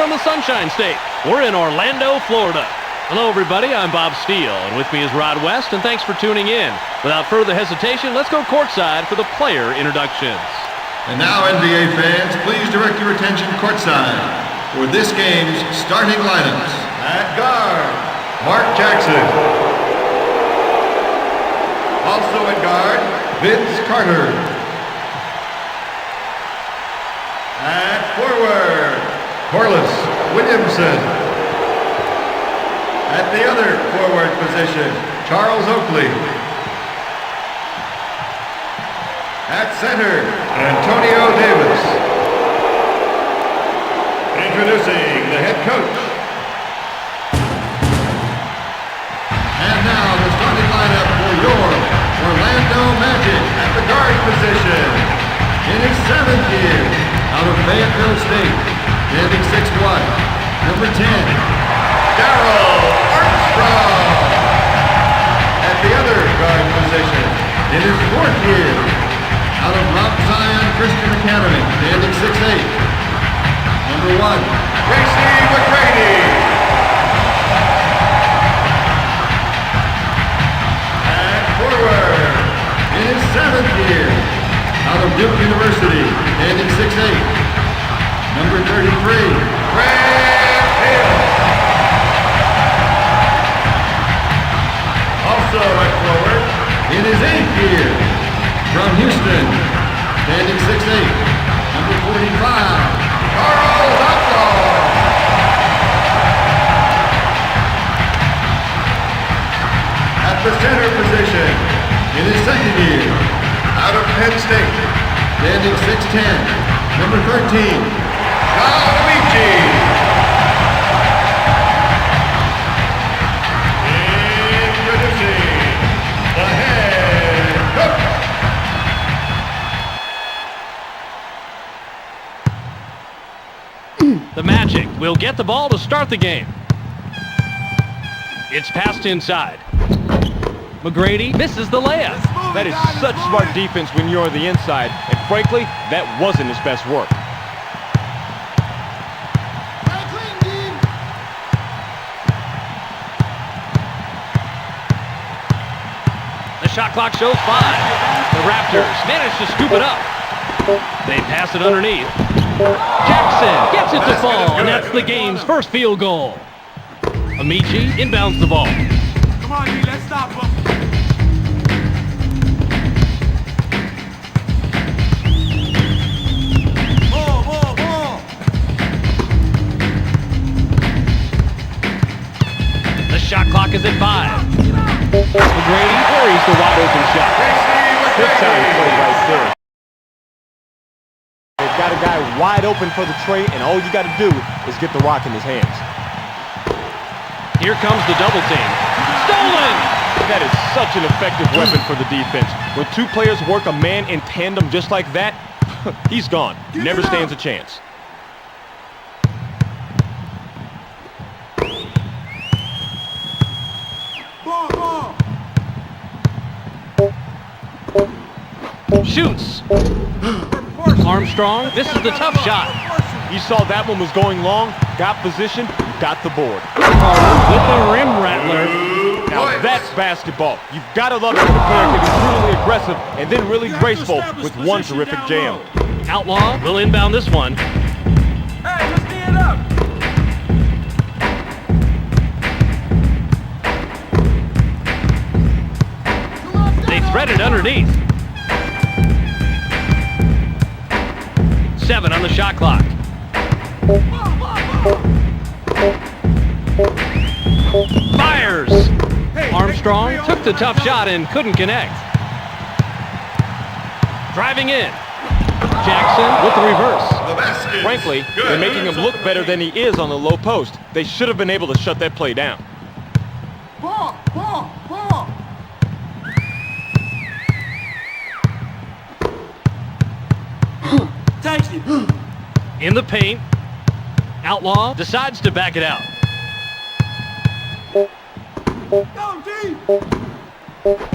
from the Sunshine State. We're in Orlando, Florida. Hello, everybody. I'm Bob Steele, and with me is Rod West, and thanks for tuning in. Without further hesitation, let's go courtside for the player introductions. And now, NBA fans, please direct your attention courtside for this game's starting lineups. At guard, Mark Jackson. Also at guard, Vince Carter. At forward, Corliss Williamson. At the other forward position, Charles Oakley. At center, Antonio Davis. Introducing the head coach. And now the starting lineup for your Orlando Magic at the guard position. In his 7th year, out of Fayetteville State, standing 6'1", number 10, Darryl Armstrong. At the other guard position, in his 4th year, out of Mount Zion Christian Academy, standing 6'8", number 1, Tracy McGrady. And forward, in his 7th year, out of Duke University, standing 6'8", number 33, Grant Hill. Also at forward, in his 8th year, from Houston, standing 6'8", number 45, Charles Outlaw. At the center position, in his 2nd year, out of Penn State, standing 6'10", number 13, John Luigi. Introducing the head coach. The Magic will get the ball to start the game. It's passed inside. McGrady misses the layup. That is such smart defense when you're on the inside, and frankly, that wasn't his best work. The shot clock shows 5. The Raptors manage to scoop it up. They pass it underneath. Jackson gets it to fall, and that's the game's first field goal. Amici inbounds the ball. Come on, D, let's stop him. The shot clock is at 5. McGrady Buries the wide open shot. Big time play right there. They've got a guy wide open for the tray, and all you got to do is get the rock in his hands. Here comes the double team. Stolen! That is such an effective weapon for the defense. When 2 players work a man in tandem just like that, he's gone. Never stands a chance. Shoots. Armstrong misses the tough shot. You saw that one was going long, got position, got the board. With the rim rattler. Now that's basketball. You've got to love it when a player can be brutally aggressive and then really graceful with one terrific jam. Outlaw will inbound this one. Hey, let's D it up. They thread it underneath. 7 on the shot clock. Fires! Armstrong took the tough shot and couldn't connect. Driving in. Jackson with the reverse. The basket. Frankly, they're making him look better than he is on the low post. They should have been able to shut that play down. Ball. Takes it. In the paint. Outlaw decides to back it out. Go, D.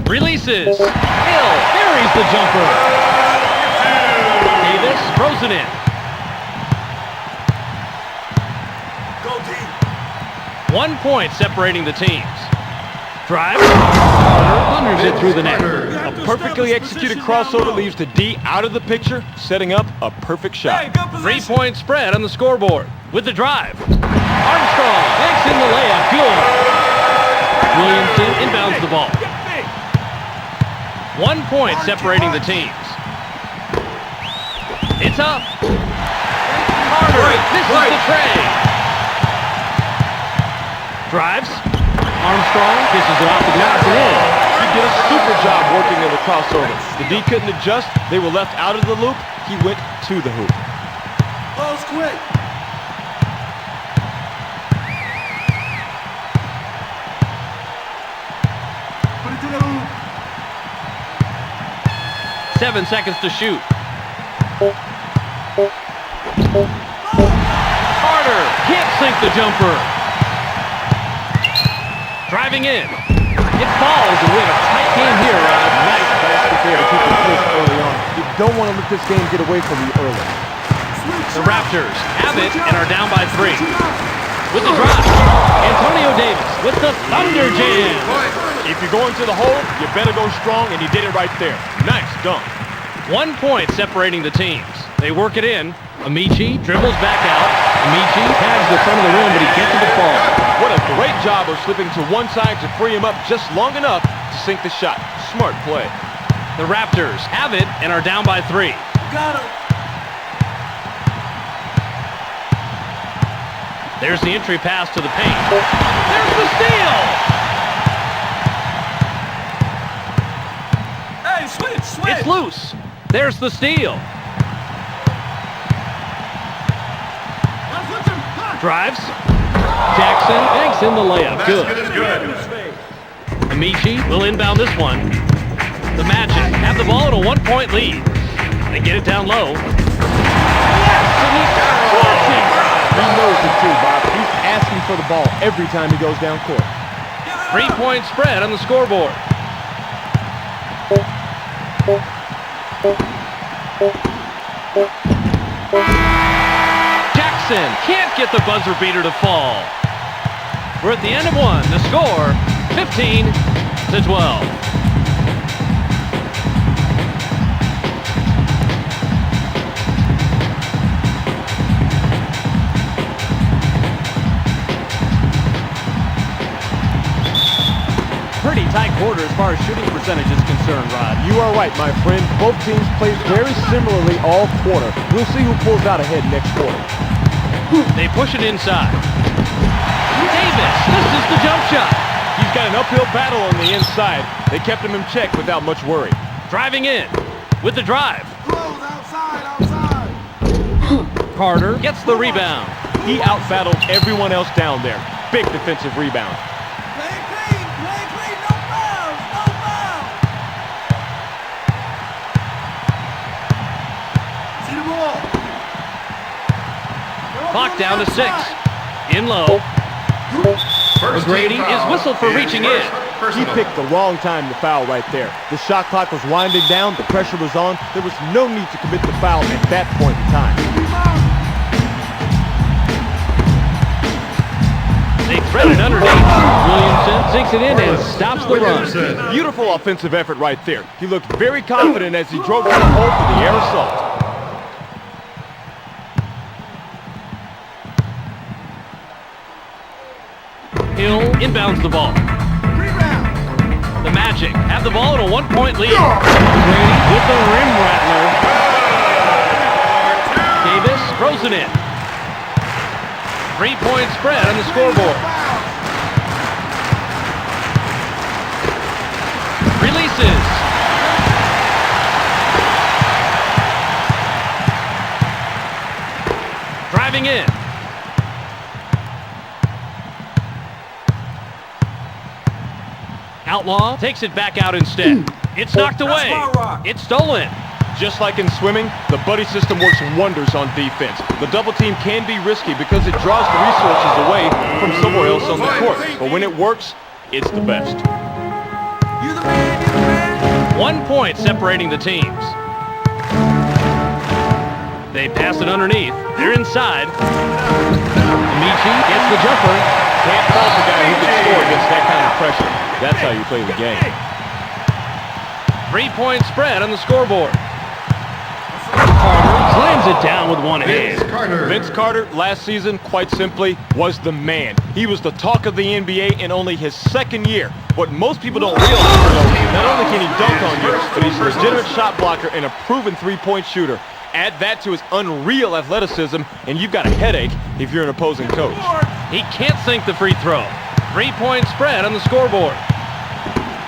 Releases. Hill buries the jumper. Davis throws it in. 1 point separating the teams. Drive. Thunders it through the net. A perfectly executed crossover leaves the D out of the picture, setting up a perfect shot. 3-point spread on the scoreboard. With the drive. Armstrong makes in the layup. Good. Williamson inbounds the ball. 1 point separating the teams. It's up. Carter misses the tray. Drives. Armstrong kisses it off the glass and in. He did a super job working in the crossover. The D couldn't adjust. They were left out of the loop. He went to the hoop. Close quick. Put it to the hoop. 7 seconds to shoot. Carter can't sink the jumper. Driving in. It falls, and we have a tight game here. Nice basket there to keep it close early on. You don't want to let this game get away from you early. The Raptors have it and are down by 3. With the drop, Antonio Davis with the Thunder Jam. If you're going to the hole, you better go strong, and he did it right there. Nice dunk. 1 point separating the teams. They work it in. Amici dribbles back out. Amici tags the front of the rim, but he gets to the ball. What a great job of slipping to one side to free him up just long enough to sink the shot. Smart play. The Raptors have it and are down by 3. Got him. There's the entry pass to the paint. There's the steal! Hey, switch. It's loose. There's the steal. Drives. Jackson banks in the layup. Good. Amici will inbound this one. The Magic have the ball at a 1-point lead. They get it down low. Yes, and he's clutching. He knows it too, Bob. He's asking for the ball every time he goes down court. 3-point spread on the scoreboard. Jackson can't get the buzzer beater to fall. We're at the end of 1. The score, 15-12. Pretty tight quarter as far as shooting percentage is concerned, Rod. You are right, my friend. Both teams played very similarly all quarter. We'll see who pulls out ahead next quarter. They push it inside. Davis misses the jump shot. He's got an uphill battle on the inside. They kept him in check without much worry. Driving in with the drive. Close outside. Carter gets the rebound. He out-battled everyone else down there. Big defensive rebound. Play clean, no fouls. See the ball. Clock down to 6. In low. McGrady is whistled for reaching in. He picked the wrong time to foul right there. The shot clock was winding down. The pressure was on. There was no need to commit the foul at that point in time. They thread it underneath. Williamson sinks it in and stops the run. Beautiful offensive effort right there. He looked very confident as he drove to the hole for the air assault. Hill inbounds the ball. The Magic have the ball at a 1-point lead. McGrady with the rim rattler. Davis throws it in. 3-point spread on the scoreboard. Releases. Driving in. Outlaw takes it back out instead. It's knocked away. It's stolen. Just like in swimming, the buddy system works wonders on defense. The double team can be risky because it draws the resources away from somewhere else on the court. But when it works, it's the best. 1 point separating the teams. They pass it underneath. They're inside. Amici gets the jumper. Can't fall That's how you play the game. 3-point spread on the scoreboard. Carter slams it down with one hand. Vince Carter, last season, quite simply, was the man. He was the talk of the NBA in only his second year. What most people don't realize, though, not only can he dunk on you, but he's a legitimate shot blocker and a proven three-point shooter. Add that to his unreal athleticism, and you've got a headache if you're an opposing coach. He can't sink the free throw. 3-point spread on the scoreboard.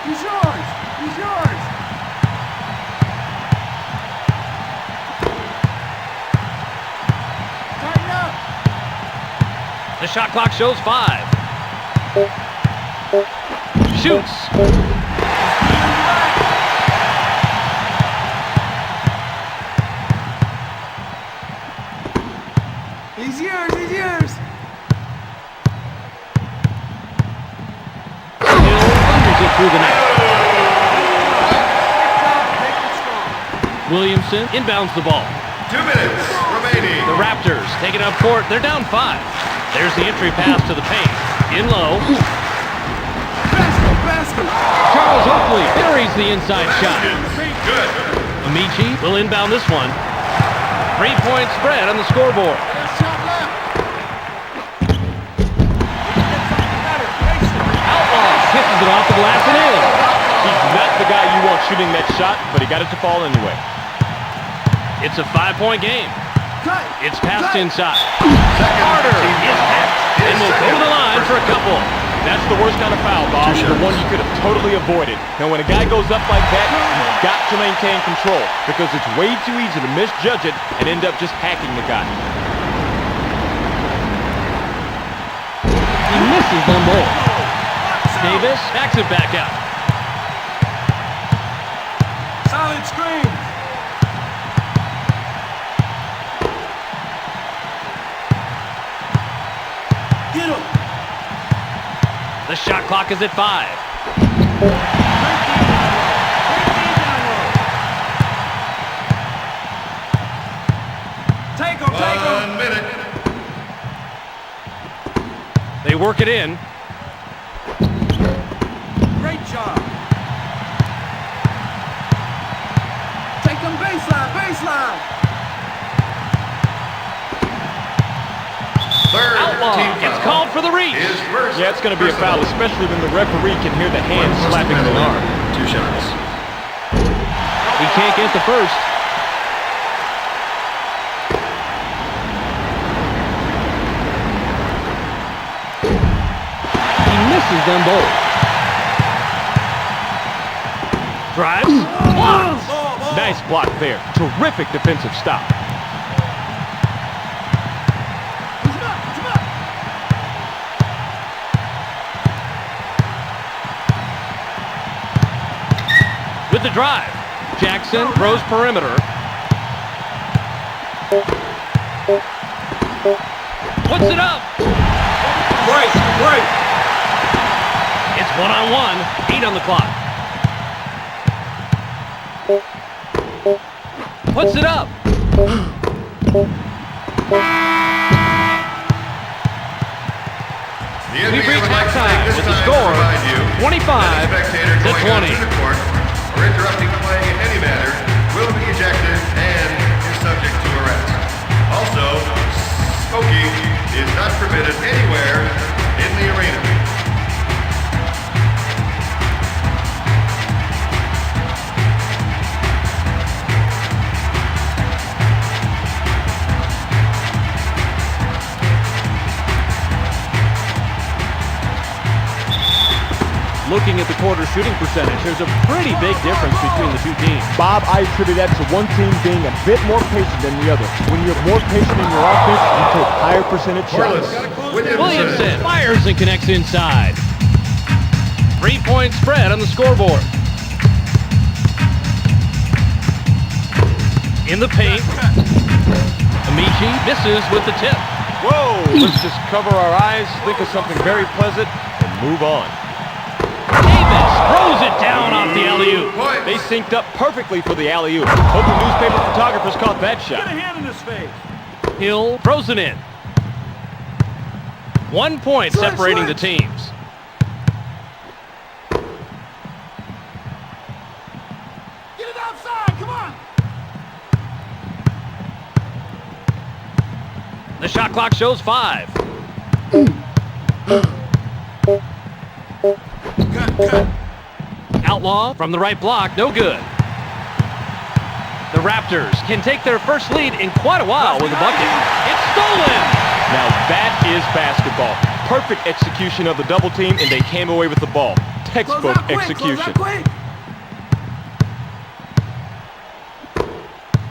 He's yours. He's yours. Tighten up. The shot clock shows 5. Shoots. He's yours. He's yours. Hill thunders it through the net. Williamson inbounds the ball. 2 minutes remaining. The Raptors take it up court. They're down 5. There's the entry pass to the paint. In low. Basket. Charles Oakley buries the inside shot. Good. Amici will inbound this one. 3-point spread on the scoreboard. Shot left. Outlaw kisses it off the glass and in. He's not the guy you want shooting that shot, but he got it to fall anyway. It's a 5-point game. Cut. It's passed Cut. inside. Second Carter team is foul. hacked and will go to the line for a couple. That's the worst kind of foul, Bob. The one you could have totally avoided. Now, when a guy goes up like that, you've got to maintain control because it's way too easy to misjudge it and end up just hacking the guy. He misses them both. Davis backs it back out. Solid screen. Get him. The shot clock is at 5. Take him. Take him. 1 minute. They work it in. Great job. Take him baseline. Baseline. Third Outlaw team gets foul. called for the reach. His first Yeah, it's going to be a foul, personal. especially when the referee can hear the hand slapping the arm. 2 shots. He can't get the first. He misses them both. Drives. Blocks. Nice block there. Terrific defensive stop. With the drive. Jackson throws perimeter. Puts it up. Break. Break. It's 1-on-1. 8 on the clock. Puts it up. The We've NBA reached would like to take halftime this with the time score to remind you 25 that a spectator to going 20. onto the court or interrupting play in any manner will be ejected and is subject to arrest. Also, smoking is not permitted anywhere in the arena. Looking at the quarter shooting percentage, there's a pretty big difference between the two teams. Bob, I attribute that to one team being a bit more patient than the other. When you're more patient in your offense, you take higher percentage shots. Williamson fires and connects inside. 3-point spread on the scoreboard. In the paint. Amici misses with the tip. Whoa! Let's just cover our eyes, think of something very pleasant, and move on. Davis throws it down off the alley-oop. They synced up perfectly for the alley-oop. Hope the newspaper photographers caught that Get a shot. hand in his face. Hill throws it in. 1 point separating the teams. The shot clock shows 5. Cut. Outlaw from the right block, no good. The Raptors can take their first lead in quite a while with a bucket. It's stolen! Now that is basketball. Perfect execution of the double team, and they came away with the ball. Textbook execution.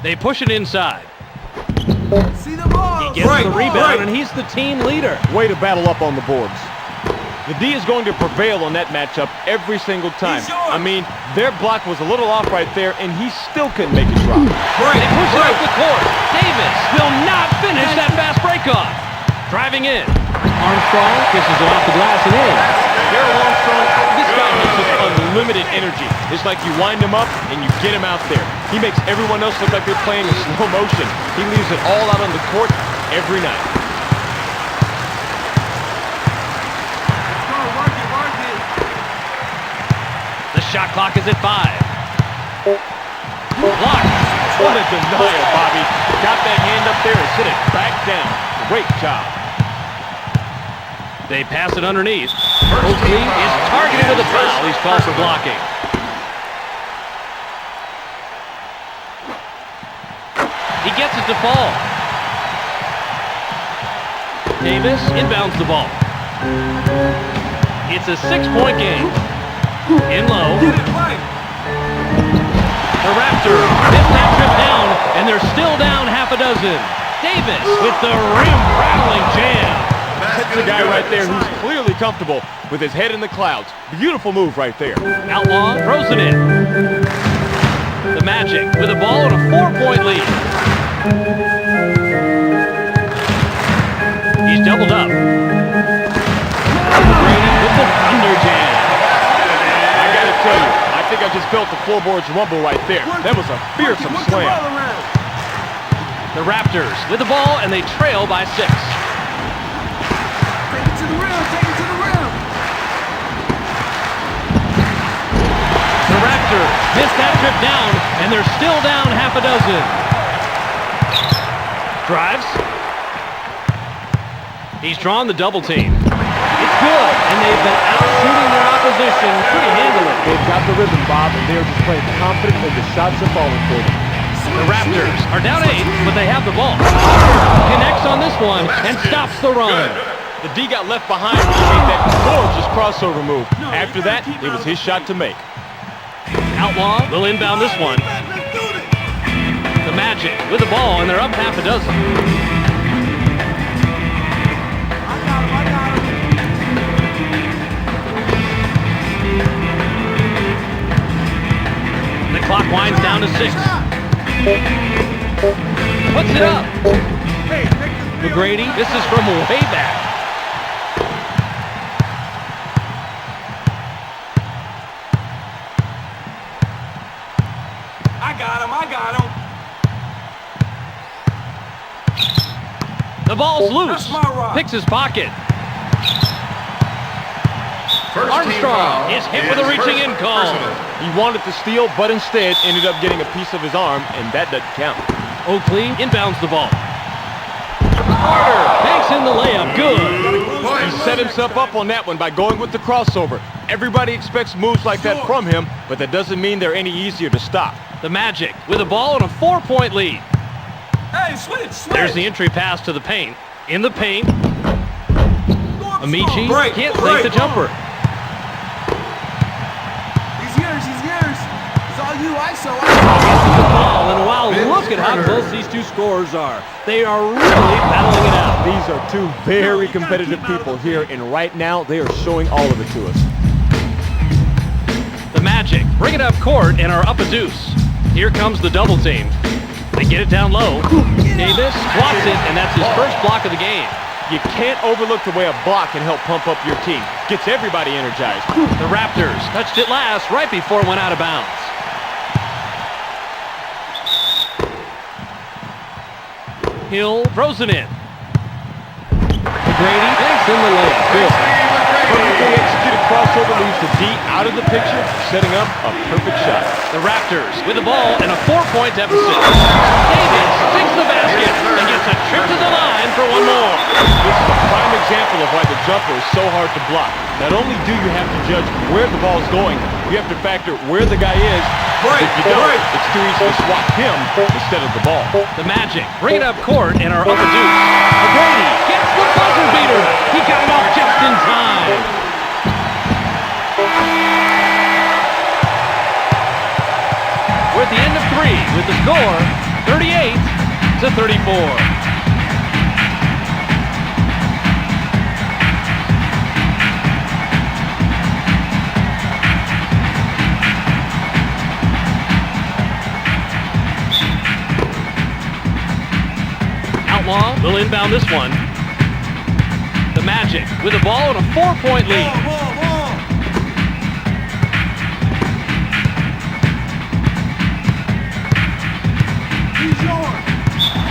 They push it inside. See the ball. He gets the rebound, and he's the team leader. Way to battle up on the boards. The D is going to prevail on that matchup every single time. I mean, their block was a little off right there, and he still couldn't make it drop. They push it up the court. Davis will not finish that fast break off. Driving in. Armstrong kisses it off the glass and in. Darryl Armstrong, this guy has just unlimited energy. It's like you wind him up and you get him out there. He makes everyone else look like they're playing in slow motion. He leaves it all out on the court every night. Work it. The shot clock is at 5. Blocked. What a denial, Bobby. Got that hand up there and set it back down. Great job. They pass it underneath. Oakley is targeted with a foul. He's called for blocking. He gets it to fall. Davis inbounds the ball. It's a 6-point game. In low. Get it right. The Raptors missed that trip down, and they're still down half a dozen. Davis with the rim-rattling jam. That's the guy right there who's clearly comfortable with his head in the clouds. Beautiful move right there. Outlaw throws it in. The Magic with a ball and a 4-point lead. He's doubled up. Brady with the thunder jam. I gotta tell you, I think I just felt the floorboards rumble right there. That was a fearsome slam. The Raptors with the ball, and they trail by 6. Take it to the rim. The Raptors missed that trip down, and they're still down half a dozen. Drives. He's drawn the double team. It's good, and they've been out-shooting their opposition pretty handily. They've got the rhythm, Bob, and they are just playing confident, and the shots are falling for them. The Raptors are down 8, but they have the ball. Connects on this one and stops the run. The D got left behind when he made that gorgeous crossover move. After that, it was his shot to make. Outlaw will inbound this one. The Magic with the ball, and they're up half a dozen. I got him. The clock winds down to 6. Puts it up. Hey, McGrady, this is from way back. I got him. The ball's loose. That's my rock. Picks his pocket. First team Armstrong foul is hit with a reaching in call. personal. He wanted to steal, but instead ended up getting a piece of his arm, and that doesn't count. Oakley inbounds the ball. Carter banks in the layup. Good. He set himself up on that one by going with the crossover. Everybody expects moves like that from him, but that doesn't mean they're any easier to stop. The Magic with a ball and a 4-point lead. Hey, switch. There's the entry pass to the paint. In the paint, Amici Break, can't break. sink the jumper. He's yours. It's all you, ISO. The ball, and wow, look at how close these two scorers are. They are really battling it out. These are two very competitive people here, and right now they are showing all of it to us. The Magic bring it up court and are up a deuce. Here comes the double team. They get it down low. Davis blocks it, and that's his first block of the game. You can't overlook the way a block can help pump up your team. Gets everybody energized. The Raptors touched it last right before it went out of bounds. Hill throws it in. McGrady banks in the layup. Good. Perfectly executed crossover leaves the D out out of the picture, setting up a perfect shot. The Raptors with the ball and a 4-point deficit. Davis sinks the basket and gets a trip to the line for one more. This is a prime example of why the jumper is so hard to block. Not only do you have to judge where the ball is going, you have to factor where the guy is. If you don't, it's too easy to swat him instead of the ball. The Magic bring it up court and are up a deuce. O'Grady gets the buzzer beater. He got it off just in time. We're at the end of 3 with the score 38-34. Outlaw will inbound this one. The Magic with the ball and a 4-point lead.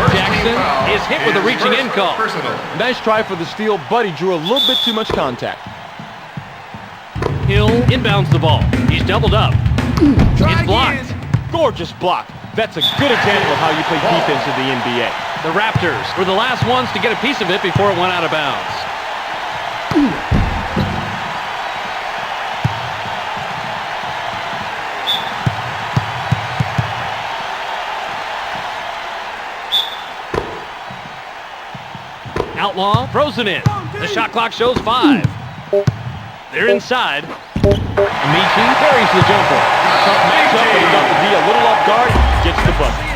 Jackson is hit with a reaching in call. Nice try for the steal, but he drew a little bit too much contact. Hill inbounds the ball. He's doubled up. It's blocked. Gorgeous block. That's a good example of how you play defense in the NBA. The Raptors were the last ones to get a piece of it before it went out of bounds. Outlaw throws it in. The shot clock shows 5. They're inside. Amici buries the jumper. Tough matchup, but he got the D a little off guard, gets the bucket.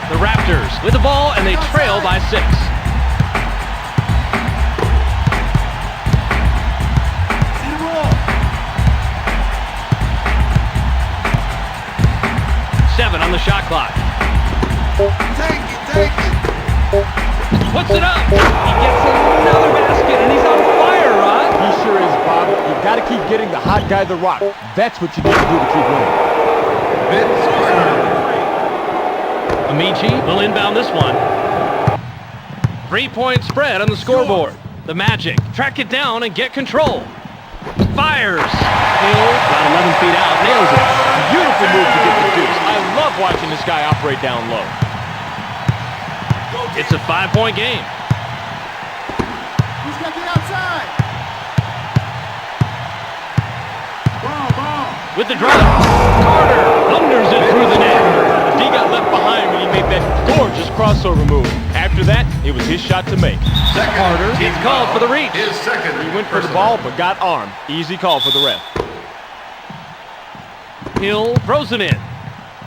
The Raptors with the ball, and they trail by 6. Seven on the shot clock. Take it. Puts it up. He gets another basket, and he's on fire, Rod. He sure is, Bob. You got to keep getting the hot guy the rock. That's what you need to do to keep winning. Vince Carter. Amici will inbound this one. 3-point spread on the scoreboard. The Magic track it down and get control. Fires. Hill, about 11 feet out, nails it. Beautiful move to get the deuce. I love watching this guy operate down low. It's a 5-point game. Who's got the outside? Ball. With the drive, Carter thunders it through the net. D got left behind when he made that gorgeous crossover move. After that, it was his shot to make. Carter is called for the reach. His second. He went for the ball, but got armed. Easy call for the ref. Hill throws it in.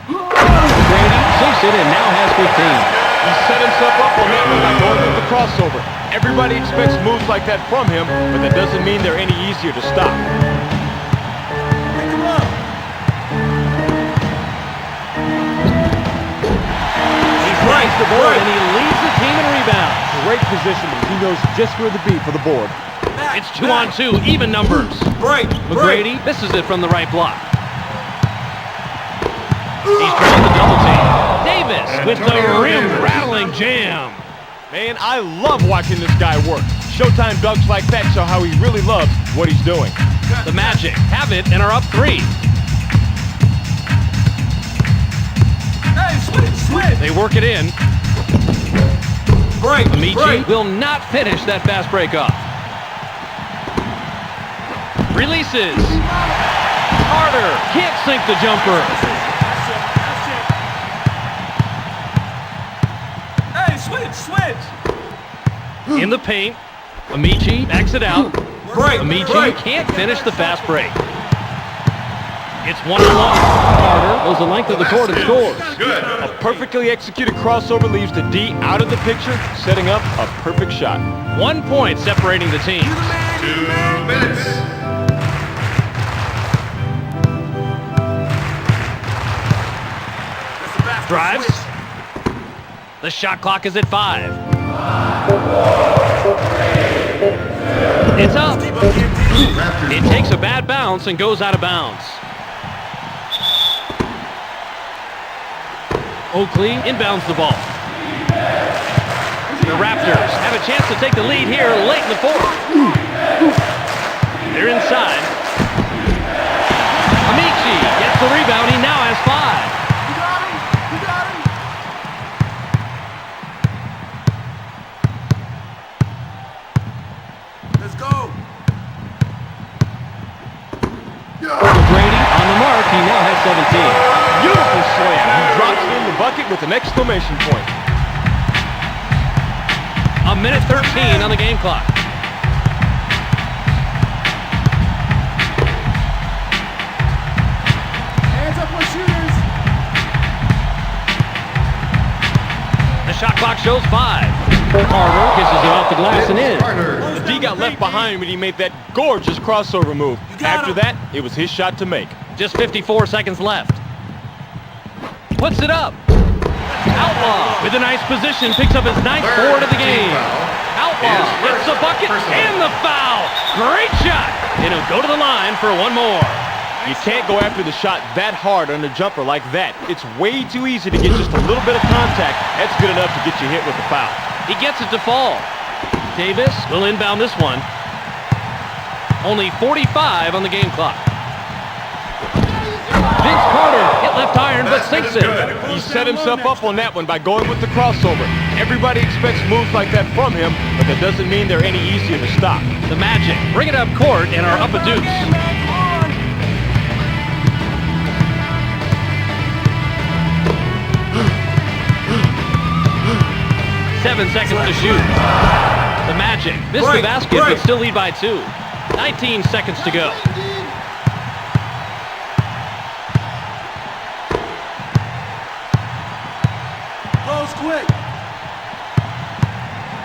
Brady sinks it and now has 15. He set himself up on that one by going with the crossover. Everybody expects moves like that from him, but that doesn't mean they're any easier to stop. Pick him up. He strikes the board and he leads the team in rebounds. Great positioning. He knows just where to be for the board. It's 2-on-2, even numbers. McGrady misses it from the right block. He's drawn the double team. Davis with the rim-rattling jam. Man, I love watching this guy work. Showtime dunks like that show how he really loves what he's doing. The Magic have it and are up 3. Hey, switch. They work it in. Amici will not finish that fast break off. Releases. Carter can't sink the jumper. Switch. In the paint. Amici backs it out. Amici can't finish the fast break. It's 1-on-1. Carter goes the length of the court and scores. Good. A perfectly executed crossover leaves the D out of the picture, setting up a perfect shot. 1 point separating the teams. 2 minutes. Drives. The shot clock is at 5. It's up. It takes a bad bounce and goes out of bounds. Oakley inbounds the ball. The Raptors have a chance to take the lead here late in the fourth. They're inside. team now has 17. Beautiful slam. He drops it in the bucket with an exclamation point. A minute 13 on the game clock. Hands up for shooters. The shot clock shows 5. Carter kisses it off the glass and in. The D got left behind when he made that gorgeous crossover move. After that, it was his shot to make. Just 54 seconds left. Puts it up. Outlaw with a nice position, picks up his 9th board of the game. Outlaw gets the bucket and the foul. Great shot. And he'll go to the line for one more. You can't go after the shot that hard on a jumper like that. It's way too easy to get just a little bit of contact. That's good enough to get you hit with the foul. He gets it to fall. Davis will inbound this one. Only 45 on the game clock. Vince Carter hit left iron but sinks it. He set himself up on that one by going with the crossover. Everybody expects moves like that from him, but that doesn't mean they're any easier to stop. The Magic bring it up court and are up a deuce. 7 seconds to shoot. The Magic missed the basket but still lead by 2. 19 seconds to go. Close quick.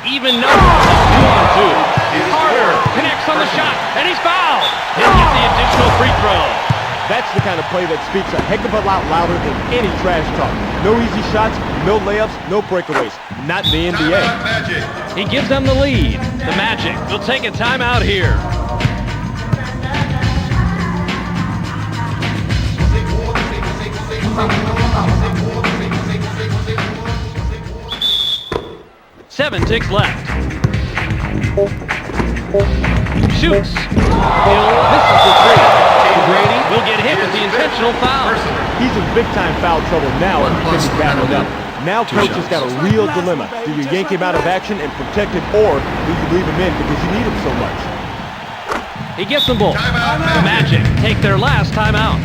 Even number 2-on-2. Carter connects on the shot and he's fouled. He'll get the additional free throw. That's the kind of play that speaks a heck of a lot louder than any trash talk. No easy shots, no layups, no breakaways. Not in the NBA. He gives them the lead. The Magic will take a timeout here. Seven ticks left. Shoots. Hill misses the three. Grady will get hit with the intentional foul. He's in big-time foul trouble now because he's battling up. Now coach has got a real dilemma. Do you yank him out of action and protect him, or do you leave him in because you need him so much? He gets them both. The Magic take their last timeout.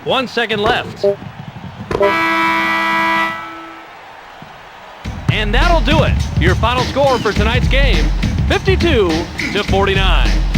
One second left. And that'll do it. Your final score for tonight's game, 52-49.